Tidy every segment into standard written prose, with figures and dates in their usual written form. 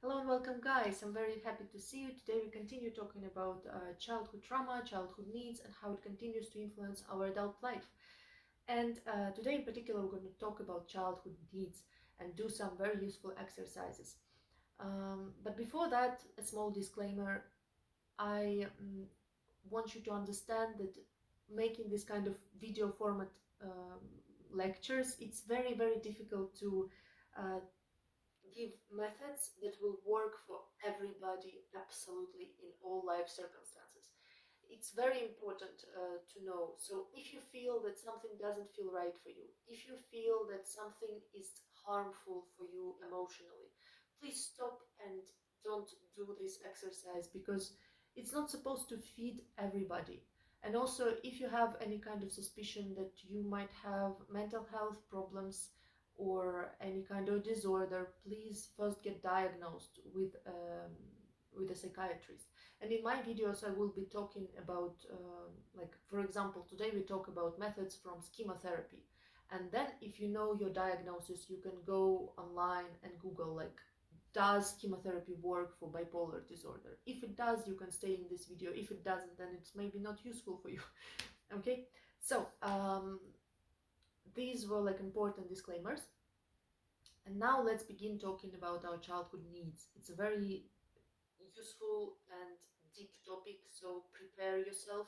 Hello and welcome, guys. I'm very happy to see you. Today we continue talking about childhood trauma, childhood needs, and how it continues to influence our adult life. And today in particular, we're going to talk about childhood needs and do some very useful exercises. But before that, a small disclaimer. I want you to understand that making this kind of video format lectures, it's very, very difficult to uh, give methods that will work for everybody absolutely in all life circumstances. It's very important to know. So if you feel that something doesn't feel right for you, if you feel that something is harmful for you emotionally, please stop and don't do this exercise, because it's not supposed to feed everybody. And also, if you have any kind of suspicion that you might have mental health problems or any kind of disorder, please first get diagnosed with a psychiatrist. And in my videos, I will be talking about, like, for example, today we talk about methods from chemotherapy. And then if you know your diagnosis, you can go online and Google, like, does chemotherapy work for bipolar disorder? If it does, you can stay in this video. If it doesn't, then it's maybe not useful for you. Okay, so these were like important disclaimers. And now let's begin talking about our childhood needs. It's a very useful and deep topic, so prepare yourself.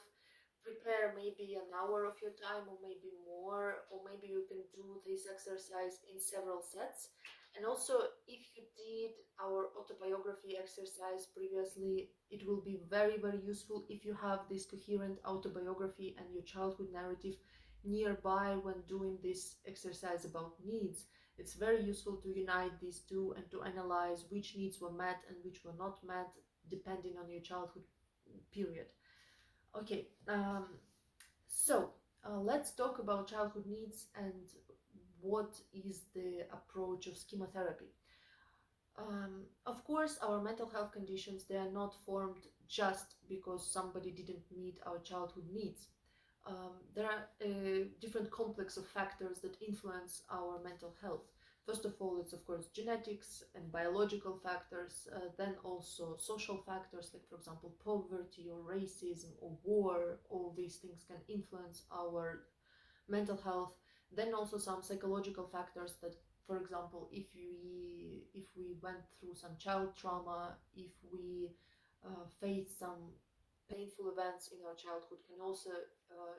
Prepare maybe an hour of your time, or maybe more, or maybe you can do this exercise in several sets. And also, if you did our autobiography exercise previously, it will be very, very useful if you have this coherent autobiography and your childhood narrative nearby when doing this exercise about needs. It's very useful to unite these two and to analyze which needs were met and which were not met depending on your childhood period. Okay, let's talk about childhood needs and what is the approach of chemotherapy. Of course, our mental health conditions, they are not formed just because somebody didn't meet our childhood needs. There are a different complex of factors that influence our mental health. First of all, it's of course genetics and biological factors, then also social factors, like for example poverty or racism or war. All these things can influence our mental health. Then also some psychological factors that, for example, if we went through some child trauma, if we faced some painful events in our childhood, can also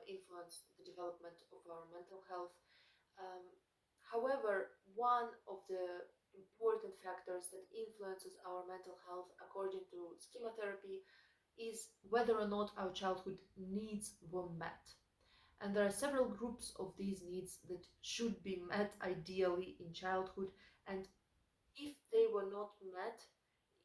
influence the development of our mental health. Um, However, one of the important factors that influences our mental health, according to chemotherapy, is whether or not our childhood needs were met. And there are several groups of these needs that should be met ideally in childhood. And if they were not met,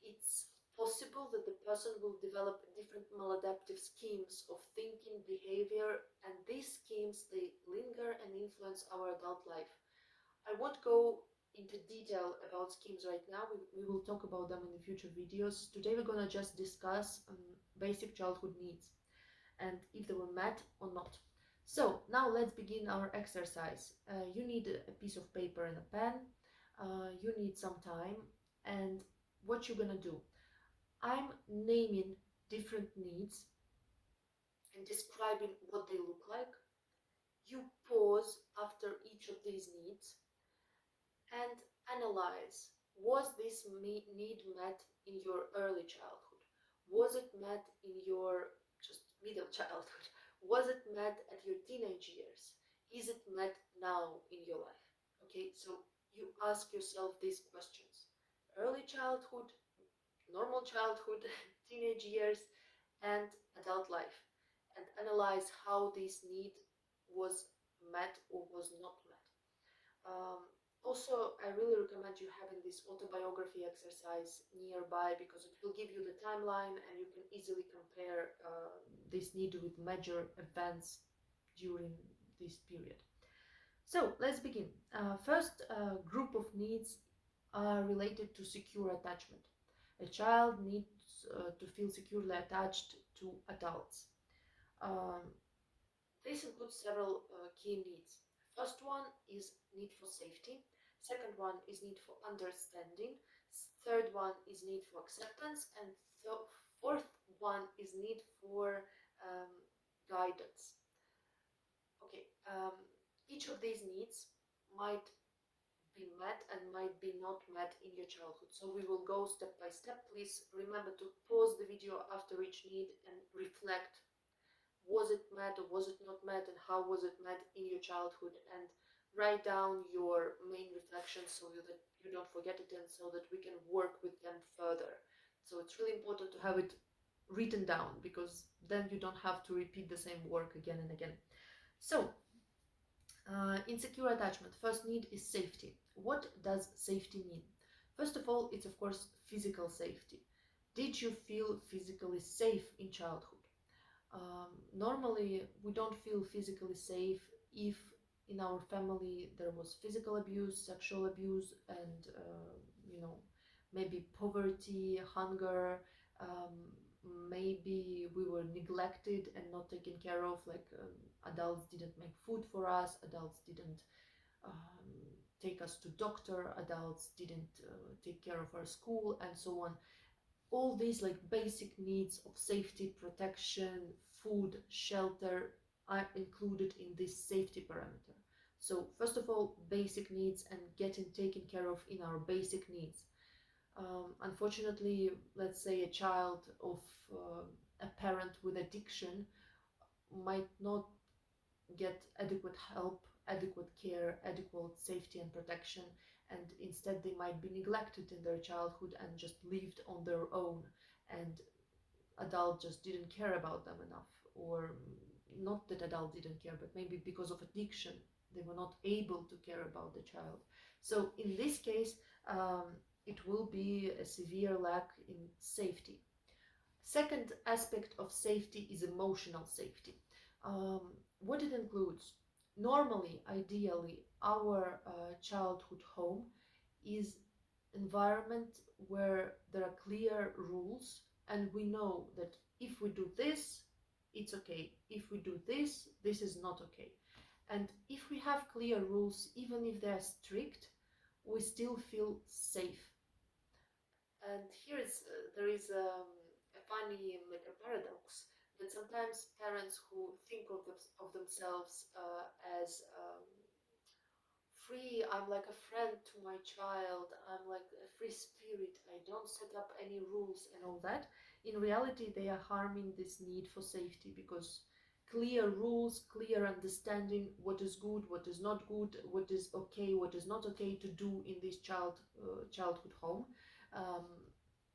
it's possible that the person will develop different maladaptive schemes of thinking, behavior, and these schemes, they linger and influence our adult life. I won't go into detail about schemes right now. We will talk about them in the future videos. Today we're going to just discuss basic childhood needs and if they were met or not. So now let's begin our exercise. You need a piece of paper and a pen. You need some time. And what you're gonna do, I'm naming different needs and describing what they look like. You pause after each of these needs and analyze, was this need met in your early childhood? Was it met in your just middle childhood? Was it met at your teenage years? Is it met now in your life? Okay, so you ask yourself these questions: early childhood, normal childhood, teenage years, and adult life, and analyze how this need was met or was not met. Um, Also, I really recommend you having this autobiography exercise nearby, because it will give you the timeline and you can easily compare this need with major events during this period. So let's begin. First group of needs are related to secure attachment. A child needs to feel securely attached to adults. Um, this includes several key needs. First one is need for safety. Second one is need for understanding. Third one is need for acceptance. And fourth one is need for um, guidance. Okay, each of these needs might be met and might be not met in your childhood. So we will go step by step. Please remember to pause the video after each need and reflect. Was it met or was it not met, and how was it met in your childhood? And write down your main reflections so that you don't forget it, and so that we can work with them further. So it's really important to have it written down, because then you don't have to repeat the same work again and again. So insecure attachment. First need is safety. What does safety mean? First of all, it's of course physical safety. Did you feel physically safe in childhood? Normally, we don't feel physically safe if in our family there was physical abuse, sexual abuse, and maybe poverty, hunger. Maybe we were neglected and not taken care of, like adults didn't make food for us, adults didn't um, take us to doctor, adults didn't take care of our school, and so on. All these like basic needs of safety, protection, food, shelter are included in this safety parameter. So first of all, basic needs and getting taken care of in our basic needs. Unfortunately, let's say a child of a parent with addiction might not get adequate help, adequate care, adequate safety and protection, and instead they might be neglected in their childhood and just lived on their own, and adult just didn't care about them enough, or not that adult didn't care, but maybe because of addiction they were not able to care about the child. So in this case, it will be a severe lack in safety. Second aspect of safety is emotional safety. What it includes? Normally, ideally, our childhood home is environment where there are clear rules, and we know that if we do this, it's okay. If we do this, this is not okay. And if we have clear rules, even if they're strict, we still feel safe. And here is there is a funny like a paradox, that sometimes parents who think of themselves as free, I'm like a friend to my child, I'm like a free spirit, I don't set up any rules and all that, in reality they are harming this need for safety, because clear rules, clear understanding what is good, what is not good, what is okay, what is not okay to do in this childhood home, um,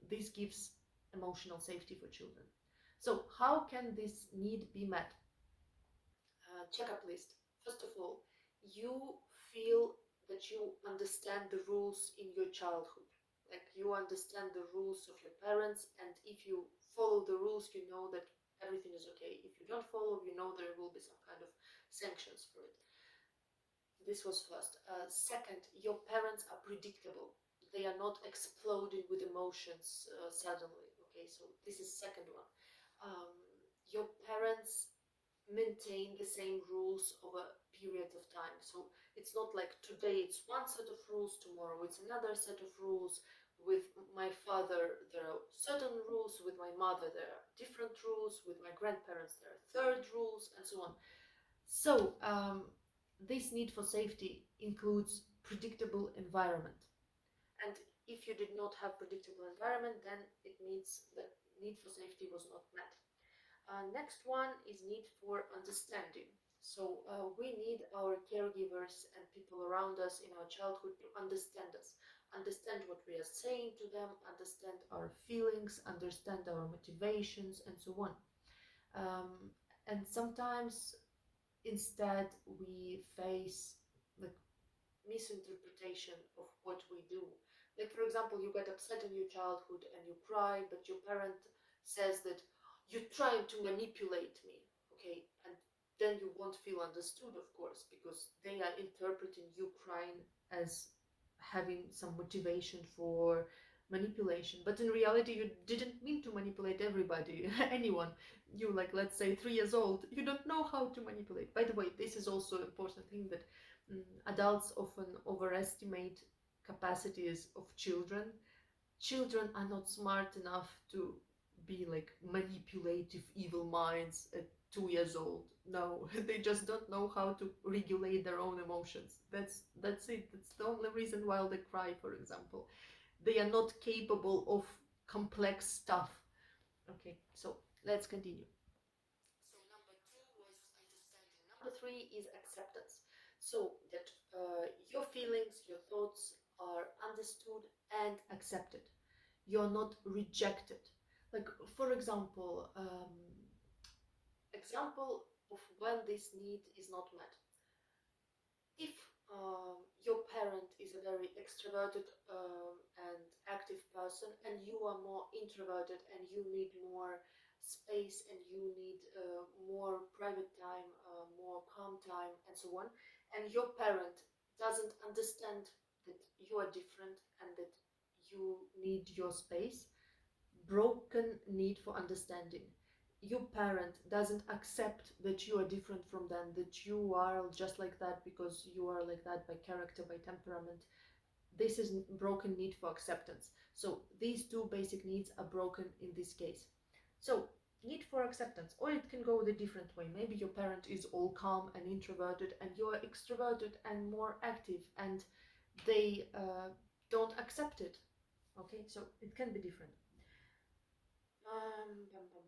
this gives emotional safety for children. So how can this need be met? Checkup list. First of all, you feel that you understand the rules in your childhood. Like you understand the rules of your parents, and if you follow the rules, you know that everything is okay. If you don't follow, you know there will be some kind of sanctions for it. This was first. Second, your parents are predictable. They are not exploding with emotions suddenly. Okay, so this is second one. Um, your parents maintain the same rules over periods of time. So it's not like today it's one set of rules, tomorrow it's another set of rules. With my father, there are certain rules. With my mother, there are different rules. With my grandparents, there are third rules, and so on. So this need for safety includes predictable environment. And if you did not have predictable environment, then it means that need for safety was not met. Next one is need for understanding. So we need our caregivers and people around us in our childhood to understand us, understand what we are saying to them, understand our feelings, understand our motivations, and so on. Um, and sometimes instead we face like misinterpretation of what we do. Like, for example, you get upset in your childhood and you cry, but your parent says that you're trying to manipulate me, okay? And then you won't feel understood, of course, because they are interpreting you crying as having some motivation for manipulation. But in reality, you didn't mean to manipulate everybody, anyone. You, like, let's say 3 years old, you don't know how to manipulate. By the way, this is also an important thing, that Adults often overestimate capacities of children. Children are not smart enough to be like manipulative evil minds at 2 years old. No, they just don't know how to regulate their own emotions. That's it. That's the only reason why they cry, for example. They are not capable of complex stuff. Okay, so let's continue. So number two was understanding. Number three is acceptance. So that your feelings, your thoughts are understood and accepted. You're not rejected. Like, for example of when this need is not met. If your parent is a very extroverted and active person, and you are more introverted and you need more space and you need more private time, more calm time, and so on, and your parent doesn't understand that you are different and that you need your space, broken need for understanding. Your parent doesn't accept that you are different from them, that you are just like that because you are like that by character, by temperament. This is broken need for acceptance. So these two basic needs are broken in this case. So need for acceptance, or it can go the different way. Maybe your parent is all calm and introverted and you are extroverted and more active, and they don't accept it. Okay, so it can be different. Bum, bum, bum.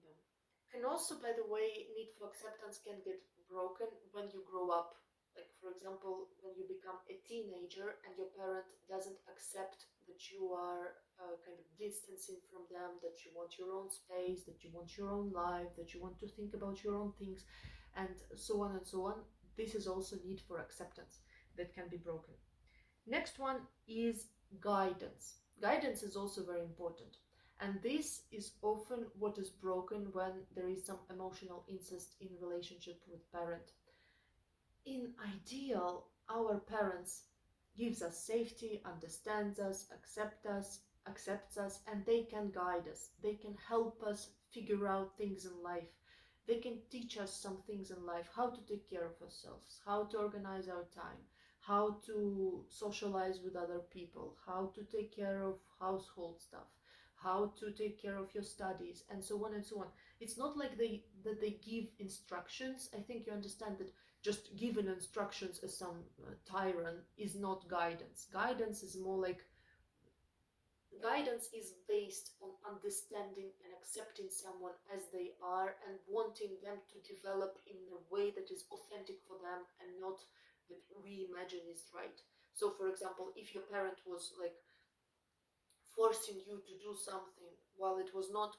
Can also, by the way, need for acceptance can get broken when you grow up. Like, for example, when you become a teenager and your parent doesn't accept that you are kind of distancing from them, that you want your own space, that you want your own life, that you want to think about your own things, and so on and so on. This is also need for acceptance that can be broken. Next one is guidance. Guidance is also very important. And this is often what is broken when there is some emotional incest in relationship with parent. In ideal, our parents gives us safety, understands us, accepts us, and they can guide us. They can help us figure out things in life. They can teach us some things in life, how to take care of ourselves, how to organize our time, how to socialize with other people, how to take care of household stuff, how to take care of your studies, and so on and so on. It's not like they give instructions. I think you understand that just given instructions as some tyrant is not guidance. Guidance is more like guidance is based on understanding and accepting someone as they are and wanting them to develop in a way that is authentic for them and not that we imagine is right. So, for example, if your parent was like forcing you to do something while it was not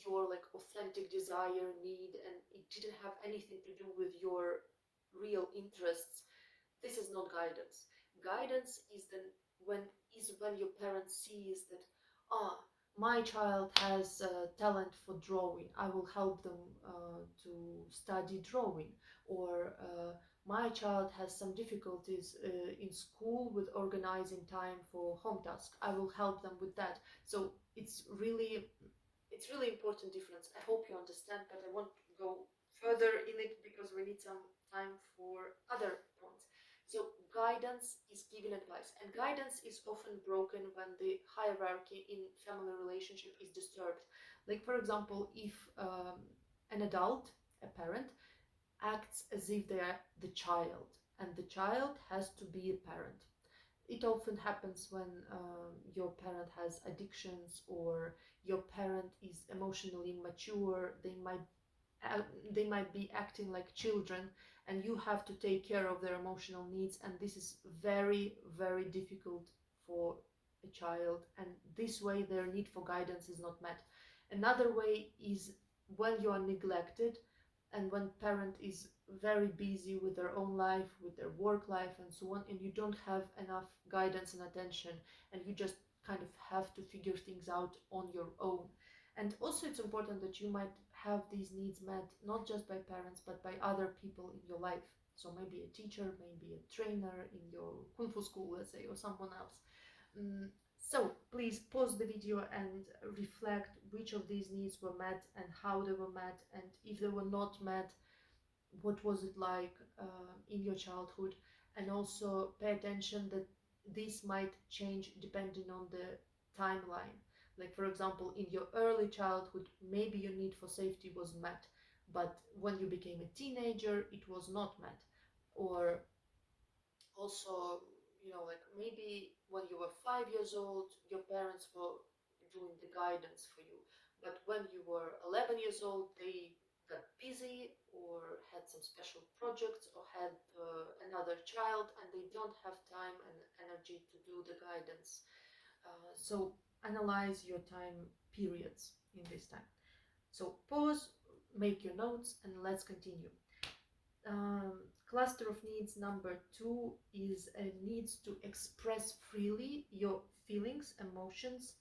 your like authentic desire, need, and it didn't have anything to do with your real interests, this is not guidance. Guidance is when your parent sees that, ah, my child has talent for drawing, I will help them to study drawing, or my child has some difficulties in school with organizing time for home task, I will help them with that. So it's really important difference. I hope you understand, but I won't go further in it because we need some time for other points. So guidance is giving advice, and guidance is often broken when the hierarchy in family relationship is disturbed. Like, for example, if an adult, a parent, acts as if they are the child, and the child has to be a parent. It often happens when your parent has addictions, or your parent is emotionally immature. They might be acting like children, and you have to take care of their emotional needs, and this is very, very difficult for a child, and this way their need for guidance is not met. Another way is when you are neglected, and when parent is very busy with their own life, with their work life, and so on, and you don't have enough guidance and attention, and you just kind of have to figure things out on your own. And also it's important that you might have these needs met not just by parents but by other people in your life. So maybe a teacher, maybe a trainer in your kung fu school, let's say, or someone else. So please pause the video and reflect which of these needs were met and how they were met, and if they were not met, what was it like in your childhood. and also pay attention that this might change depending on the timeline. Like, for example, in your early childhood, maybe your need for safety was met, but when you became a teenager, it was not met. Or also, like maybe when you were 5 years old, your parents were doing the guidance for you, but when you were 11 years old, they got busy or had some special projects or had another child, and they don't have time and energy to do the guidance. So analyze your time periods in this time. So pause, make your notes, and let's continue. Cluster of needs number 2 is a needs to express freely your feelings, emotions,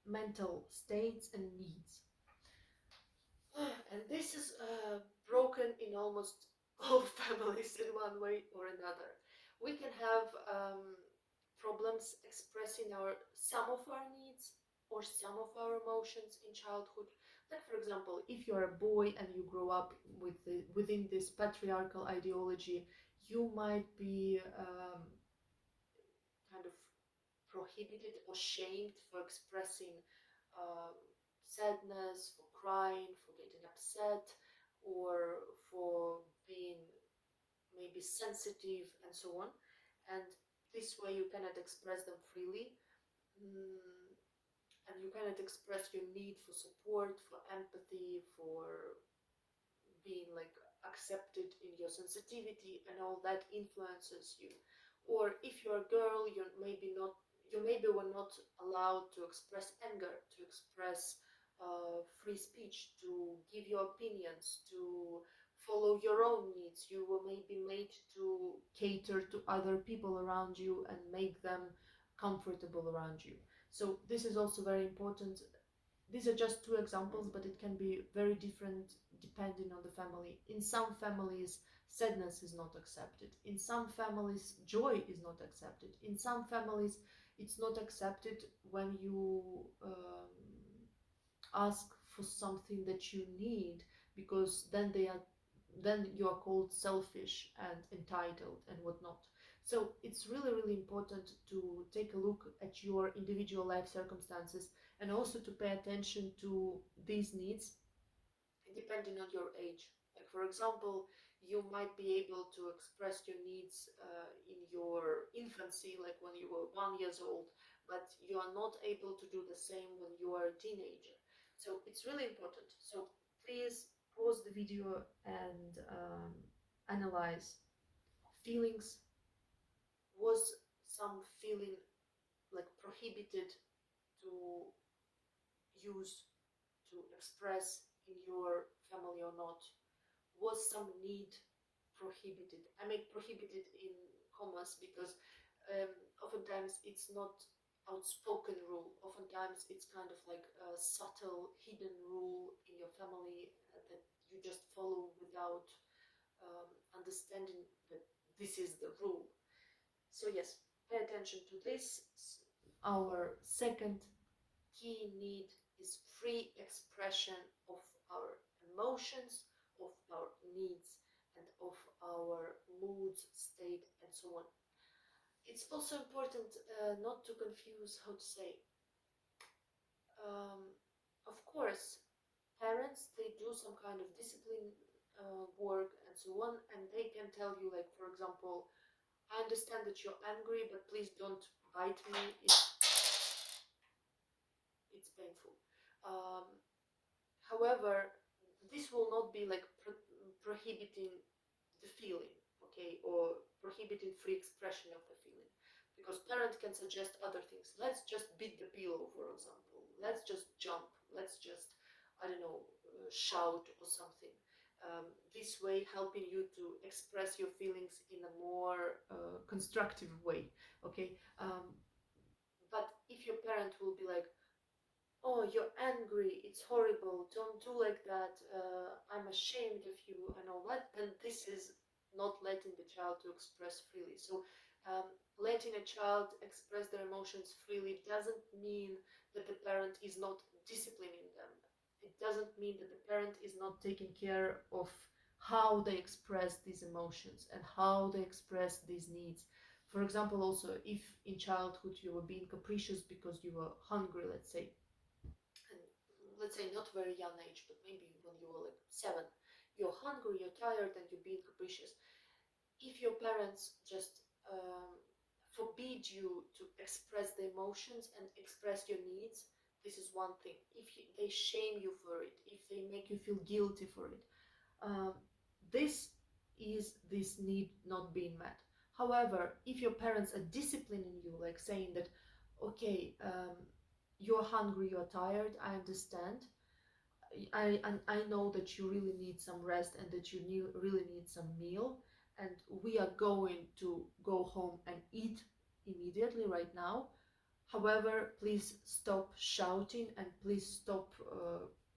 mental states, and needs. And this is broken in almost all families in one way or another. We can have problems expressing some of our needs or some of our emotions in childhood. Like, for example, if you're a boy and you grow up within this patriarchal ideology, you might be kind of prohibited or shamed for expressing um, sadness, for crying, for getting upset, or for being maybe sensitive, and so on. And this way you cannot express them freely. Mm, and you cannot express your need for support, for empathy, for being like accepted in your sensitivity, and all that influences you. Or if you're a girl, you maybe were not allowed to express anger, to express free speech, to give your opinions, to follow your own needs. You were maybe made to cater to other people around you and make them comfortable around you. So this is also very important. These are just two examples, but it can be very different depending on the family. In some families, sadness is not accepted. In some families, joy is not accepted. In some families, it's not accepted when you ask for something that you need, because then you are called selfish and entitled and whatnot. So it's really, really important to take a look at your individual life circumstances, and also to pay attention to these needs depending on your age. Like, for example, you might be able to express your needs in your infancy, like when you were 1 year old, but you are not able to do the same when you are a teenager. So it's really important. So please pause the video and analyze feelings. Was some feeling like prohibited to use, to express in your family or not? Was some need prohibited? I make prohibited in commas because um, oftentimes it's not outspoken rule. Oftentimes it's kind of like a subtle hidden rule in your family that you just follow without understanding that this is the rule. So yes, pay attention to this. Our second key need is free expression of our emotions, of our needs, and of our moods, state, and so on. It's also important not to confuse how to say. Um, of course, parents, they do some kind of discipline work and so on, and they can tell you, like, for example, I understand that you're angry, but please don't bite me. It's painful. Um, However, this will not be like prohibiting the feeling, okay, or prohibiting free expression of the feeling, because parent can suggest other things. Let's just beat the pillow, for example. Let's just jump. Let's just, I don't know, shout or something. This way, helping you to express your feelings in a more constructive way, okay. But if your parent will be like, oh, you're angry, it's horrible, don't do like that, I'm ashamed of you, and all that, then this is not letting the child to express freely. So letting a child express their emotions freely doesn't mean that the parent is not disciplining them. It doesn't mean that the parent is not taking care of how they express these emotions and how they express these needs. For example, also if in childhood you were being capricious because you were hungry, let's say, and let's say not very young age, but maybe when you were like 7, you're hungry, you're tired, and you're being capricious. If your parents just forbid you to express the emotions and express your needs, this is one thing. If they shame you for it, if they make you feel guilty for it, um, this is this need not being met. However, if your parents are disciplining you, like saying that, okay, you're hungry, you're tired, I understand, I know that you really need some rest and that you really need some meal, and we are going to go home and eat immediately right now. However, please stop shouting and please stop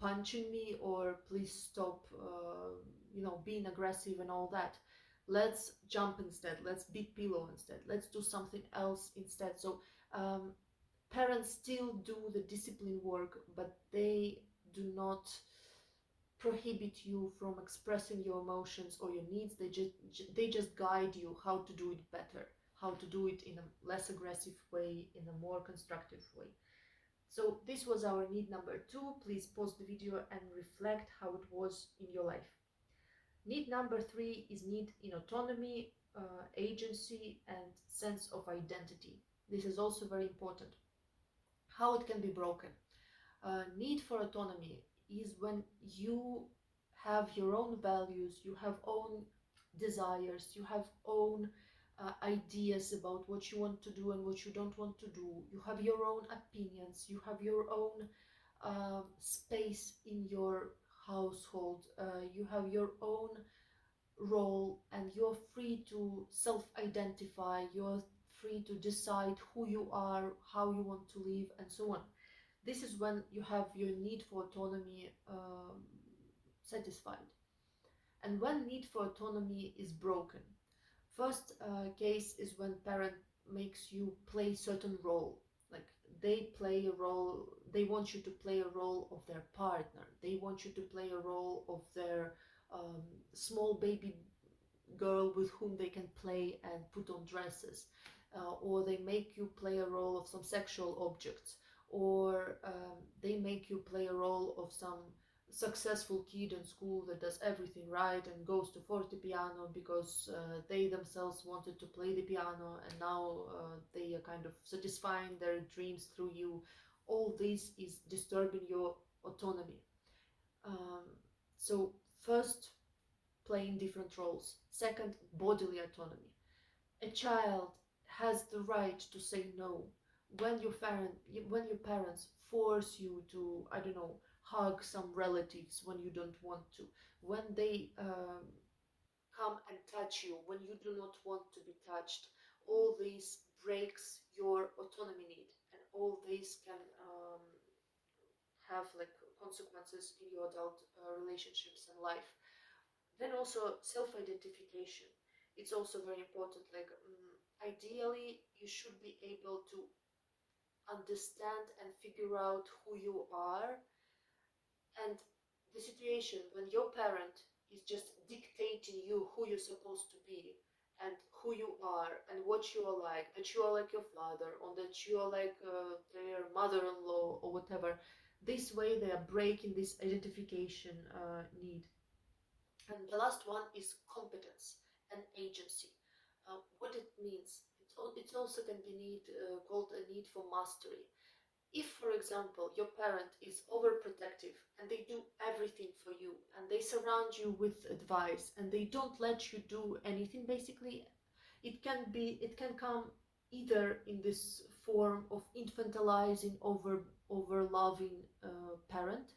punching me, or please stop, being aggressive and all that. Let's jump instead. Let's beat pillow instead. Let's do something else instead. So um, parents still do the discipline work, but they do not prohibit you from expressing your emotions or your needs. They just guide you how to do it better, how to do it in a less aggressive way, in a more constructive way. So this was our need number 2. Please pause the video and reflect how it was in your life. Need number 3 is need in autonomy, agency, and sense of identity. This is also very important. How it can be broken. Need for autonomy is when you have your own values, you have own desires, you have own ideas about what you want to do and what you don't want to do. You have your own opinions, you have your own space in your household, you have your own role, and you're free to self-identify, you're free to decide who you are, how you want to live, and so on. This is when you have your need for autonomy satisfied. And when need for autonomy is broken, first case is when parent makes you play certain role. Like they play a role, they want you to play a role of their partner, they want you to play a role of their um, small baby girl with whom they can play and put on dresses, or they make you play a role of some sexual objects, or they make you play a role of some successful kid in school that does everything right and goes to forte piano because they themselves wanted to play the piano, and now they are kind of satisfying their dreams through you. All this is disturbing your autonomy. Um, so first, playing different roles. Second, bodily autonomy. A child has the right to say no. When your parents force you to, I don't know, hug some relatives when you don't want to, when they come and touch you when you do not want to be touched, all this breaks your autonomy need, and all this can have like consequences in your adult relationships and life. Then also self-identification. It's also very important. Like ideally, you should be able to understand and figure out who you are, and the situation when your parent is just dictating you who you're supposed to be and who you are and what you are like, that you are like your father or that you are like their mother-in-law or whatever. This way they are breaking this identification need. And the last one is competence and agency. What it means, it also can be called a need for mastery. If, for example, your parent is overprotective and they do everything for you and they surround you with advice and they don't let you do anything, basically, it can come either in this form of infantilizing, over loving parent,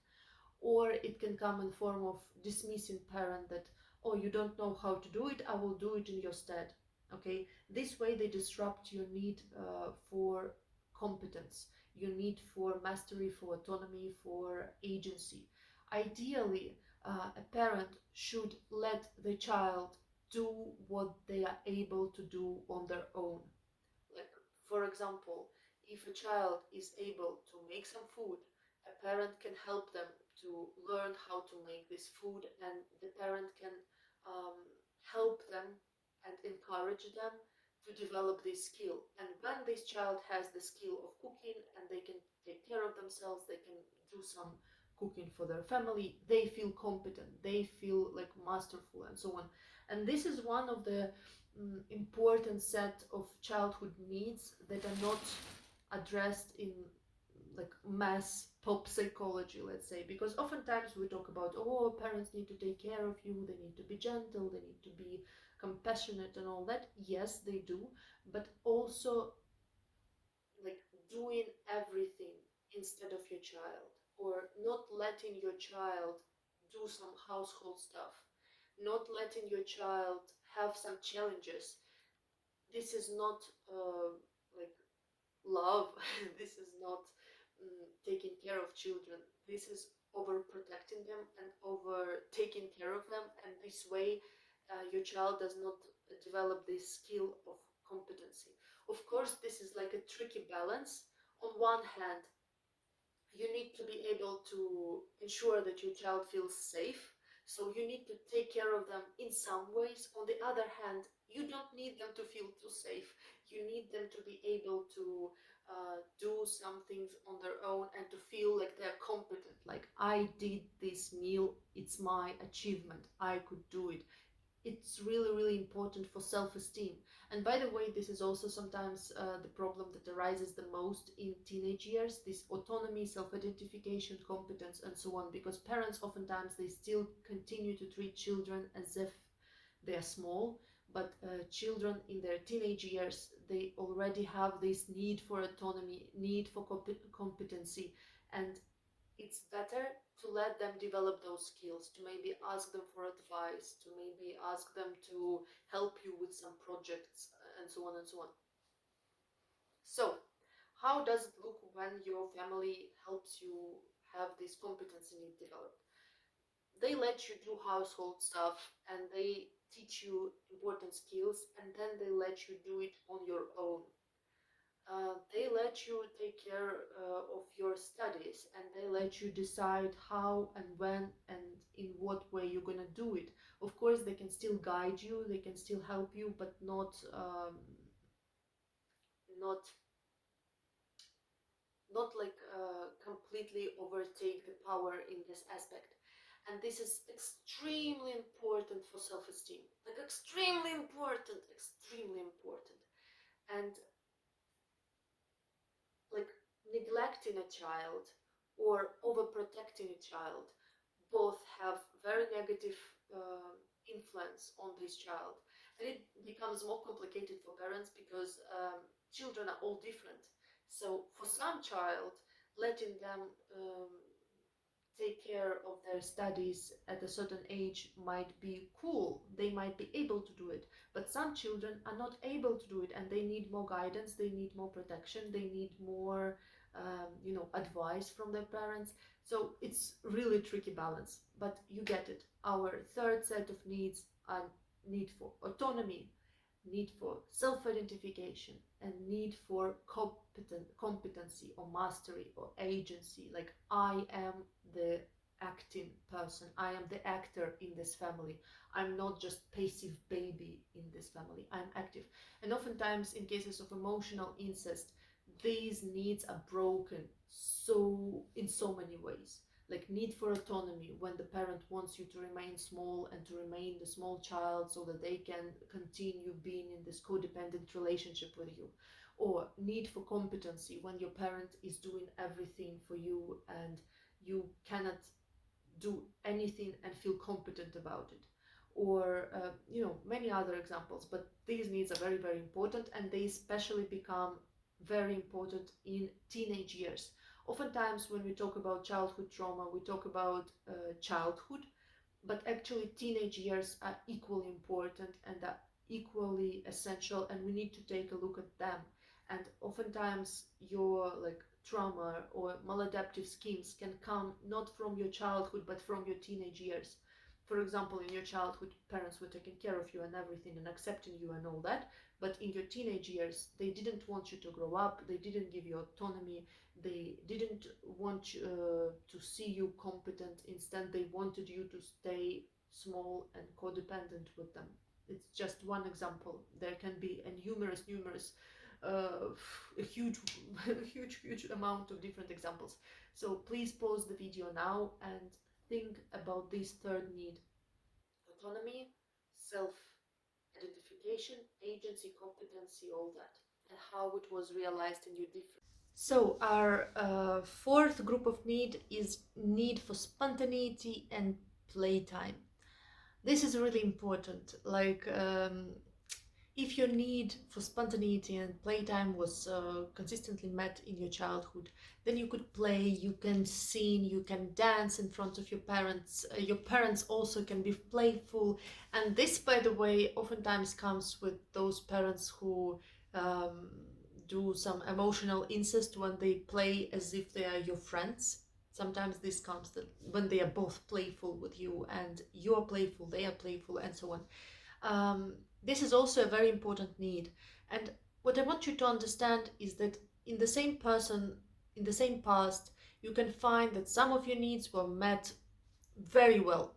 or it can come in form of dismissing parent that, oh, you don't know how to do it, I will do it in your stead. Okay, this way they disrupt your need for competence, your need for mastery, for autonomy, for agency. Ideally, a parent should let the child do what they are able to do on their own. Like, for example, if a child is able to make some food, a parent can help them to learn how to make this food, and the parent can um, help them and encourage them to develop this skill. And when this child has the skill of cooking and they can take care of themselves, they can do some cooking for their family, they feel competent, they feel like masterful, and so on. And this is one of the important set of childhood needs that are not addressed in like mass pop psychology, let's say, because oftentimes we talk about, oh, parents need to take care of you, they need to be gentle, they need to be compassionate and all that. Yes, they do, but also like doing everything instead of your child, or not letting your child do some household stuff, not letting your child have some challenges. This is not like love. This is not taking care of children. This is overprotecting them and over taking care of them, and this way your child does not develop this skill of competency. Of course, this is like a tricky balance. On one hand, you need to be able to ensure that your child feels safe. So you need to take care of them in some ways. On the other hand, you don't need them to feel too safe. You need them to be able to do some things on their own and to feel like they're competent. Like, I did this meal, it's my achievement, I could do it. It's really, really important for self-esteem. And by the way, this is also sometimes the problem that arises the most in teenage years, this autonomy, self-identification, competence, and so on, because parents oftentimes they still continue to treat children as if they are small, but children in their teenage years, they already have this need for autonomy, need for competency, and it's better to let them develop those skills, to maybe ask them for advice, to maybe ask them to help you with some projects, and so on and so on. So, how does it look when your family helps you have this competency need developed? They let you do household stuff and they teach you important skills, and then they let you do it on your own. They let you take care of your studies, and they let you decide how and when and in what way you're gonna do it. Of course, they can still guide you, they can still help you, but not like completely overtake the power in this aspect. And this is extremely important for self-esteem, like extremely important, extremely important. And like neglecting a child or overprotecting a child both have very negative influence on this child, and it becomes more complicated for parents because children are all different. So for some child, letting them take care of their studies at a certain age might be cool, they might be able to do it, but some children are not able to do it, and they need more guidance, they need more protection, they need more advice from their parents. So it's really tricky balance, but you get it. Our third set of needs are need for autonomy, need for self-identification, and need for competency or mastery or agency. Like, I am the acting person, I am the actor in this family, I'm not just passive baby in this family, I'm active. And oftentimes in cases of emotional incest, these needs are broken so in so many ways. Like need for autonomy, when the parent wants you to remain small and to remain the small child so that they can continue being in this codependent relationship with you. Or need for competency, when your parent is doing everything for you and you cannot do anything and feel competent about it. Or many other examples, but these needs are very, very important, and they especially become very important in teenage years. Oftentimes when we talk about childhood trauma, we talk about childhood, but actually teenage years are equally important and are equally essential, and we need to take a look at them. And oftentimes your like trauma or maladaptive schemes can come not from your childhood but from your teenage years. For example, in your childhood, parents were taking care of you and everything and accepting you and all that, but in your teenage years they didn't want you to grow up, they didn't give you autonomy, they didn't want to see you competent. Instead, they wanted you to stay small and codependent with them. It's just one example. There can be a numerous, a huge, huge amount of different examples. So please pause the video now and think about this third need: autonomy, self-identification, agency, competency, all that, and how it was realized in you different. So our fourth group of need is need for spontaneity and playtime. This is really important. Like, if your need for spontaneity and playtime was consistently met in your childhood, then you could play, you can sing, you can dance in front of your parents. Your parents also can be playful. And this, by the way, oftentimes comes with those parents who um, do some emotional incest when they play as if they are your friends. Sometimes this comes that when they are both playful with you and you are playful, they are playful, and so on. This is also a very important need. And what I want you to understand is that in the same person, in the same past, you can find that some of your needs were met very well,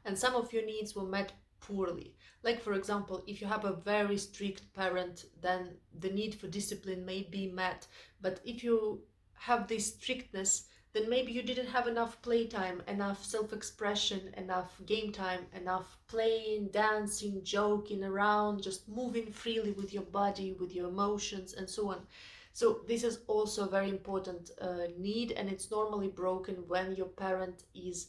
and some of your needs were met poorly. Like, for example, if you have a very strict parent, then the need for discipline may be met. But if you have this strictness, then maybe you didn't have enough playtime, enough self-expression, enough game time, enough playing, dancing, joking around, just moving freely with your body, with your emotions, and so on. So this is also a very important need, and it's normally broken when your parent is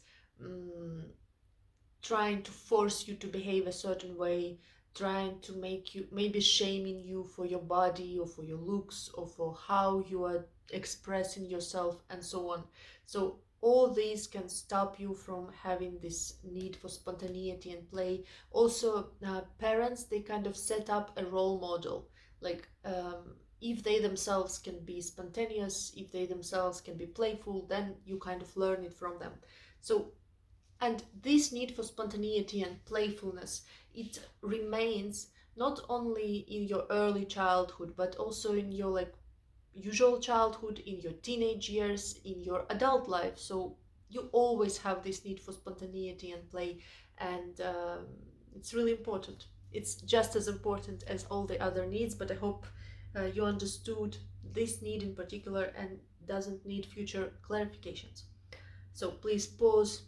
trying to force you to behave a certain way, trying to make you, maybe shaming you for your body or for your looks or for how you are expressing yourself, and so on. So all these can stop you from having this need for spontaneity and play. Also, parents, they kind of set up a role model. Like, if they themselves can be spontaneous, if they themselves can be playful, then you kind of learn it from them. So, and this need for spontaneity and playfulness, it remains not only in your early childhood, but also in your like usual childhood, in your teenage years, in your adult life. So you always have this need for spontaneity and play, and it's really important. It's just as important as all the other needs, but I hope you understood this need in particular and doesn't need future clarifications. So please pause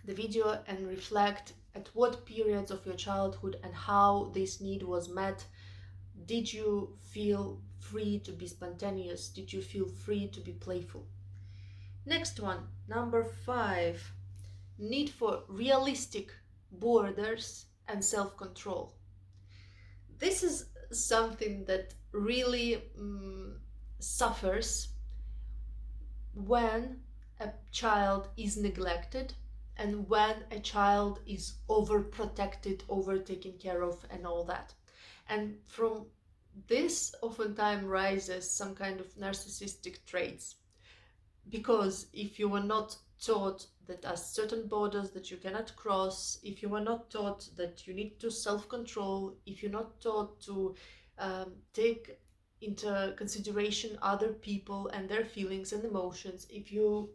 the video and reflect at what periods of your childhood and how this need was met. Did you feel free to be spontaneous? Did you feel free to be playful? Next one, number 5, need for realistic borders and self-control. This is something that really suffers when a child is neglected and when a child is overprotected, over taken care of, and all that. And from this oftentimes rises some kind of narcissistic traits, because if you were not taught that there are certain borders that you cannot cross, if you were not taught that you need to self-control, if you're not taught to take into consideration other people and their feelings and emotions, if you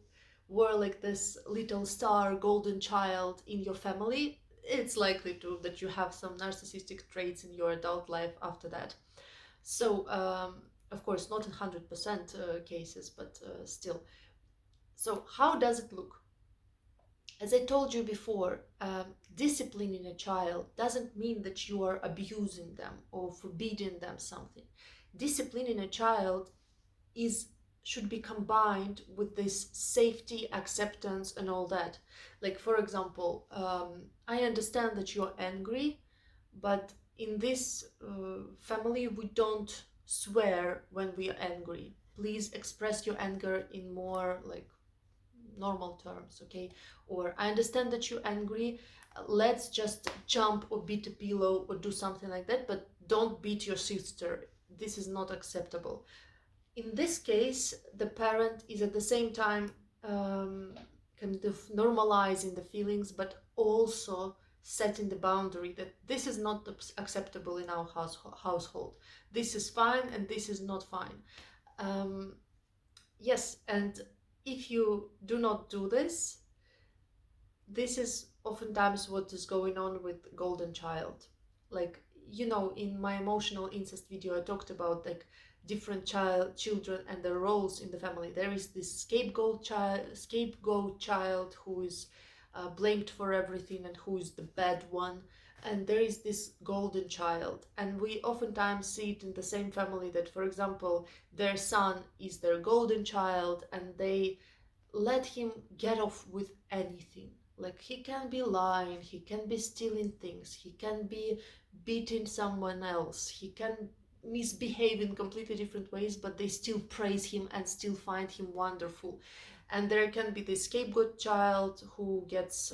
were like this little star golden child in your family, it's likely to that you have some narcissistic traits in your adult life after that. So of course not in 100% cases, but still. So how does it look? As I told you before, disciplining a child doesn't mean that you are abusing them or forbidding them something. Disciplining a child should be combined with this safety, acceptance, and all that. Like, for example, I understand that you're angry, but in this family we don't swear when we are angry. Please express your anger in more like normal terms, okay? Or I understand that you're angry, let's just jump or beat a pillow or do something like that, but don't beat your sister. This is not acceptable. In this case, the parent is at the same time kind of normalizing the feelings, but also setting the boundary that this is not acceptable in our household. This is fine and this is not fine. Yes, and if you do not do this, this is oftentimes what is going on with golden child. Like, you know, in my emotional incest video I talked about like different children and their roles in the family. There is this scapegoat child who is blamed for everything and who is the bad one, and there is this golden child, and we oftentimes see it in the same family, that for example their son is their golden child and they let him get off with anything. Like, he can be lying, he can be stealing things, he can be beating someone else, he can misbehave in completely different ways, but they still praise him and still find him wonderful. And there can be the scapegoat child who gets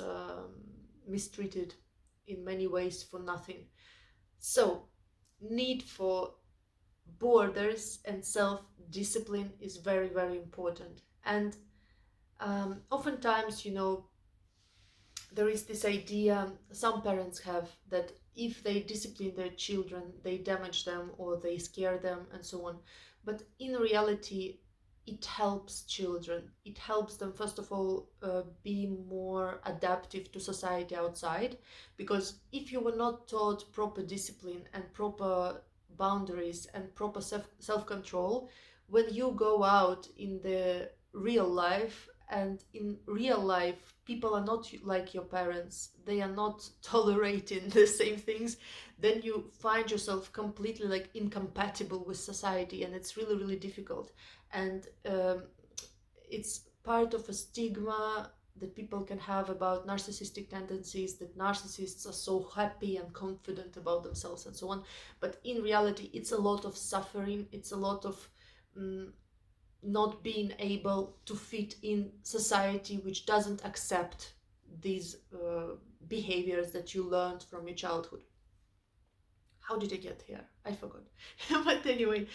mistreated in many ways for nothing. So, need for borders and self-discipline is very, very important. And oftentimes, you know, there is this idea some parents have that if they discipline their children, they damage them or they scare them and so on. But in reality, it helps children. It helps them, first of all, be more adaptive to society outside. Because if you were not taught proper discipline and proper boundaries and proper self-control, when you go out in the real life, and in real life people are not like your parents, they are not tolerating the same things, then you find yourself completely like incompatible with society, and it's really, really difficult. And it's part of a stigma that people can have about narcissistic tendencies, that narcissists are so happy and confident about themselves and so on. But in reality, it's a lot of suffering, it's a lot of not being able to fit in society which doesn't accept these behaviors that you learned from your childhood. How did I get here? I forgot. But anyway,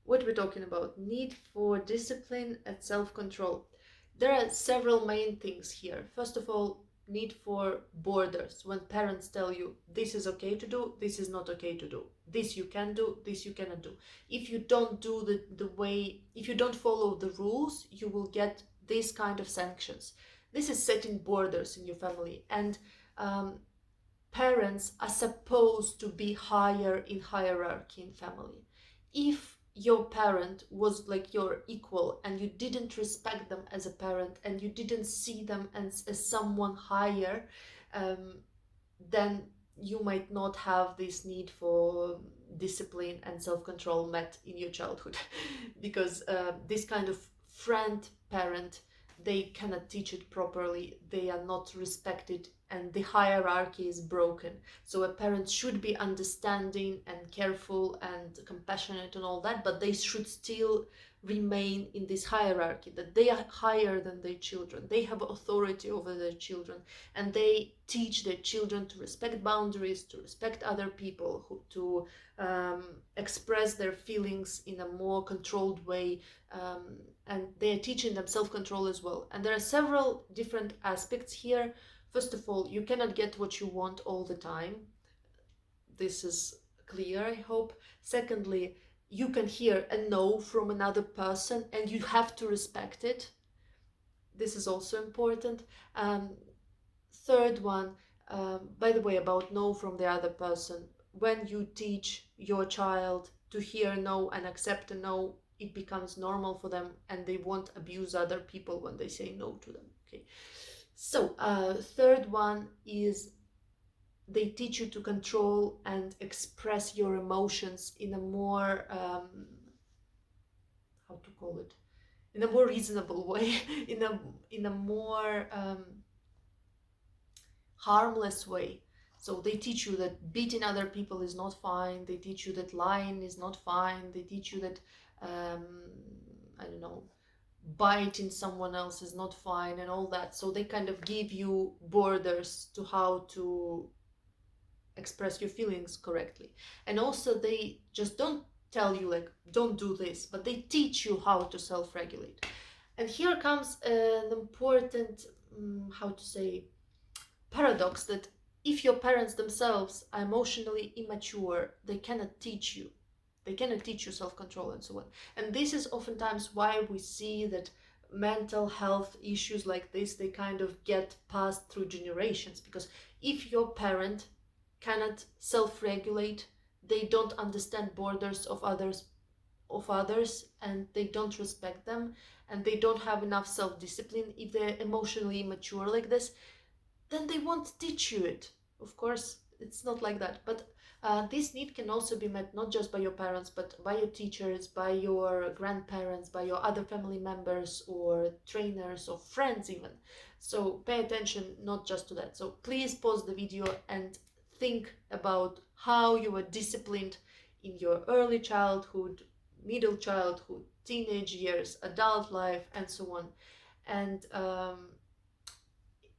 what we're talking about, need for discipline and self-control. There are several main things here. First of all, need for borders. When parents tell you this is okay to do, this is not okay to do, this you can do, this you cannot do. If you don't do the way, if you don't follow the rules, you will get this kind of sanctions. This is setting borders in your family. And parents are supposed to be higher in hierarchy in family. If your parent was like your equal and you didn't respect them as a parent and you didn't see them as someone higher, then you might not have this need for discipline and self-control met in your childhood. Because this kind of friend parent, they cannot teach it properly, they are not respected, and the hierarchy is broken. So a parent should be understanding and careful and compassionate and all that, but they should still remain in this hierarchy, that they are higher than their children, they have authority over their children, and they teach their children to respect boundaries, to respect other people, to express their feelings in a more controlled way, and they are teaching them self-control as well. And there are several different aspects here. First of all, you cannot get what you want all the time. This is clear, I hope. Secondly, you can hear a no from another person and you have to respect it. This is also important. Third one, by the way, about no from the other person. When you teach your child to hear no and accept a no, it becomes normal for them and they won't abuse other people when they say no to them. Okay. So third one is they teach you to control and express your emotions in a more, how to call it, in a more reasonable way, in a more harmless way. So they teach you that beating other people is not fine. They teach you that lying is not fine. They teach you that, I don't know, biting someone else is not fine and all that. So they kind of give you borders to how to express your feelings correctly. And also they just don't tell you like don't do this, but they teach you how to self-regulate. And here comes an important how to say paradox, that if your parents themselves are emotionally immature, they cannot teach you. They cannot teach you self-control and so on. And this is oftentimes why we see that mental health issues like this, they kind of get passed through generations, because if your parent cannot self-regulate, they don't understand borders of others, and they don't respect them, and they don't have enough self-discipline, if they're emotionally immature like this, then they won't teach you it. Of course, it's not like that. But this need can also be met not just by your parents, but by your teachers, by your grandparents, by your other family members, or trainers, or friends even. So pay attention not just to that. So please pause the video and think about how you were disciplined in your early childhood, middle childhood, teenage years, adult life, and so on. And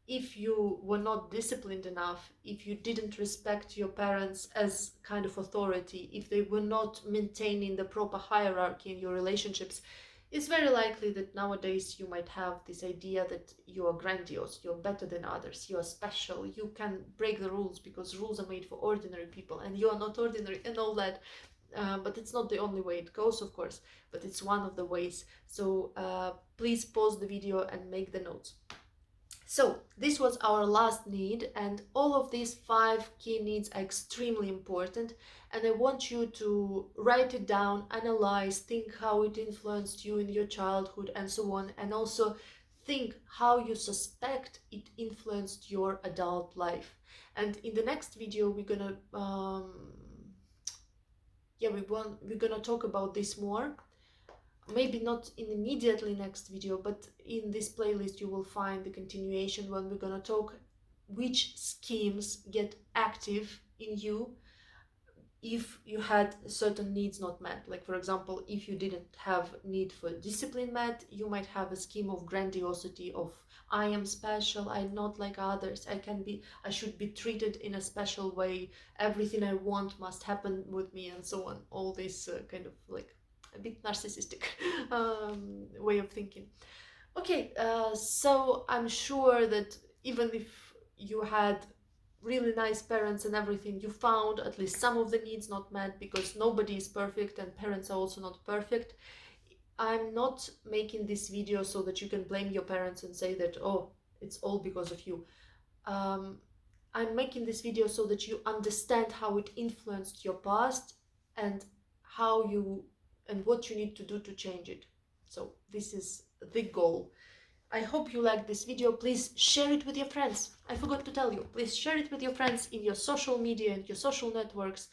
if you were not disciplined enough, if you didn't respect your parents as kind of authority, if they were not maintaining the proper hierarchy in your relationships, it's very likely that nowadays you might have this idea that you are grandiose, you're better than others, you are special, you can break the rules because rules are made for ordinary people and you are not ordinary and all that. But it's not the only way it goes, of course, but it's one of the ways. So please pause the video and make the notes. So this was our last need, and all of these 5 key needs are extremely important, and I want you to write it down, analyze, think how it influenced you in your childhood and so on, and also think how you suspect it influenced your adult life. And in the next video we're gonna we're gonna talk about this more. Maybe not in immediately next video, but in this playlist you will find the continuation when we're gonna talk which schemes get active in you if you had certain needs not met. Like, for example, if you didn't have need for discipline met, you might have a scheme of grandiosity, of I am special, I'm not like others, I should be treated in a special way, everything I want must happen with me, and so on. All this kind of like a bit narcissistic way of thinking. Okay, so I'm sure that even if you had really nice parents and everything, you found at least some of the needs not met, because nobody is perfect and parents are also not perfect. I'm not making this video so that you can blame your parents and say that, oh, it's all because of you. I'm making this video so that you understand how it influenced your past, and how you and what you need to do to change it. So this is the goal. I hope you liked this video. Please share it with your friends. I forgot to tell you, please share it with your friends in your social media and your social networks.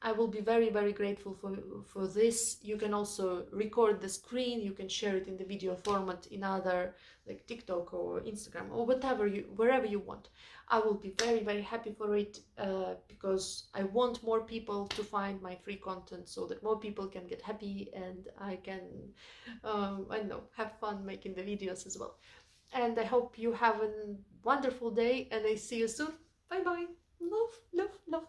I will be very, very grateful for this. You can also record the screen. You can share it in the video format in other, like TikTok or Instagram or wherever you want. I will be very, very happy for it, because I want more people to find my free content, so that more people can get happy and I can, I don't know, have fun making the videos as well. And I hope you have a wonderful day, and I see you soon. Bye bye. Love, love, love.